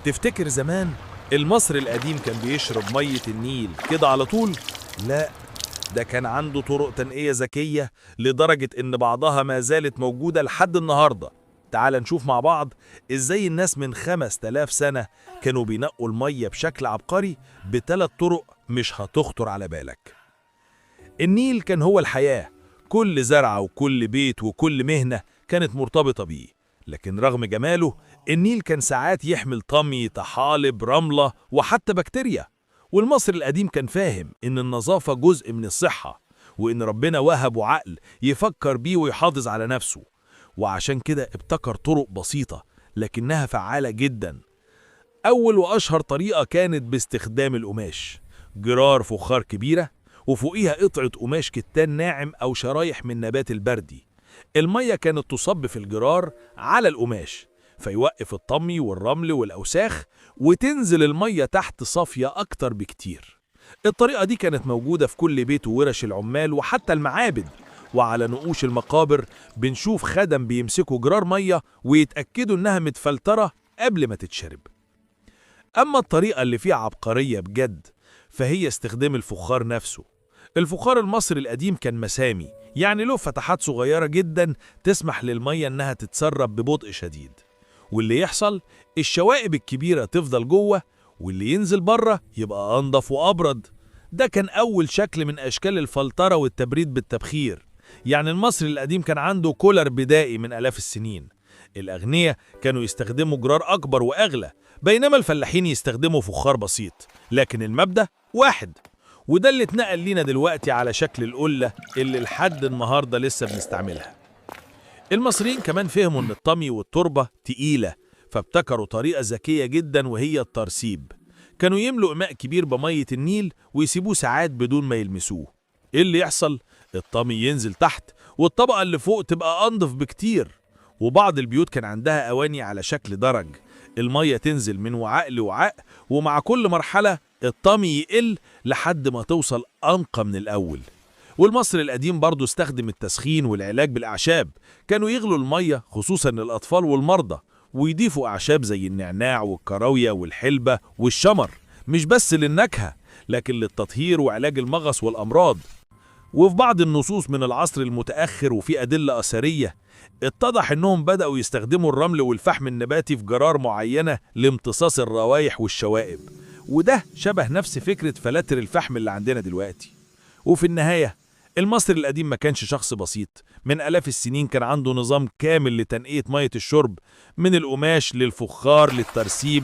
تفتكر زمان المصري القديم كان بيشرب مية النيل كده على طول؟ لا، ده كان عنده طرق تنقية ذكية لدرجة إن بعضها ما زالت موجودة لحد النهاردة. تعال نشوف مع بعض إزاي الناس من 5000 سنة كانوا بينقوا المية بشكل عبقري ب3 طرق مش هتخطر على بالك. النيل كان هو الحياة، كل زرعة وكل بيت وكل مهنة كانت مرتبطة بيه. لكن رغم جماله النيل كان ساعات يحمل طمي، طحالب، رملة وحتى بكتيريا. والمصري القديم كان فاهم إن النظافة جزء من الصحة، وإن ربنا وهبه عقل يفكر بيه ويحافظ على نفسه. وعشان كده ابتكر طرق بسيطة لكنها فعالة جدا. أول وأشهر طريقة كانت باستخدام القماش، جرار فخار كبيرة وفوقيها قطعة قماش كتان ناعم أو شرايح من نبات البردي. المية كانت تصب في الجرار على القماش فيوقف الطمي والرمل والأوساخ، وتنزل المية تحت صافية أكتر بكتير. الطريقة دي كانت موجودة في كل بيت وورش العمال وحتى المعابد، وعلى نقوش المقابر بنشوف خدم بيمسكوا جرار مية ويتأكدوا إنها متفلترة قبل ما تتشرب. أما الطريقة اللي فيها عبقرية بجد فهي استخدام الفخار نفسه. الفخار المصري القديم كان مسامي، يعني له فتحات صغيرة جدا تسمح للمية إنها تتسرب ببطء شديد. واللي يحصل الشوائب الكبيرة تفضل جوه واللي ينزل بره يبقى أنضف وأبرد. ده كان أول شكل من أشكال الفلترة والتبريد بالتبخير. يعني المصري القديم كان عنده كولر بدائي من آلاف السنين. الأغنياء كانوا يستخدموا جرار أكبر وأغلى، بينما الفلاحين يستخدموا فخار بسيط، لكن المبدأ واحد. وده اللي اتنقل لينا دلوقتي على شكل القلة اللي لحد النهاردة لسه بنستعملها. المصريين كمان فهموا ان الطمي والتربة تقيلة، فابتكروا طريقة ذكية جدا وهي الترسيب. كانوا يملوا إماء كبير بمية النيل ويسيبوه ساعات بدون ما يلمسوه. ايه اللي يحصل؟ الطمي ينزل تحت والطبقة اللي فوق تبقى أنضف بكتير. وبعض البيوت كان عندها أواني على شكل درج، المية تنزل من وعاء لوعاء، ومع كل مرحلة الطمي يقل لحد ما توصل أنقى من الأول. والمصري القديم برضو استخدم التسخين والعلاج بالأعشاب. كانوا يغلوا المية خصوصا للأطفال والمرضى، ويضيفوا أعشاب زي النعناع والكراوية والحلبة والشمر، مش بس للنكهة لكن للتطهير وعلاج المغص والأمراض. وفي بعض النصوص من العصر المتأخر وفي أدلة أثرية اتضح إنهم بدأوا يستخدموا الرمل والفحم النباتي في جرار معينة لامتصاص الروائح والشوائب، وده شبه نفس فكرة فلاتر الفحم اللي عندنا دلوقتي. وفي النهاية المصري القديم ما كانش شخص بسيط، من آلاف السنين كان عنده نظام كامل لتنقية مية الشرب، من القماش للفخار للترسيب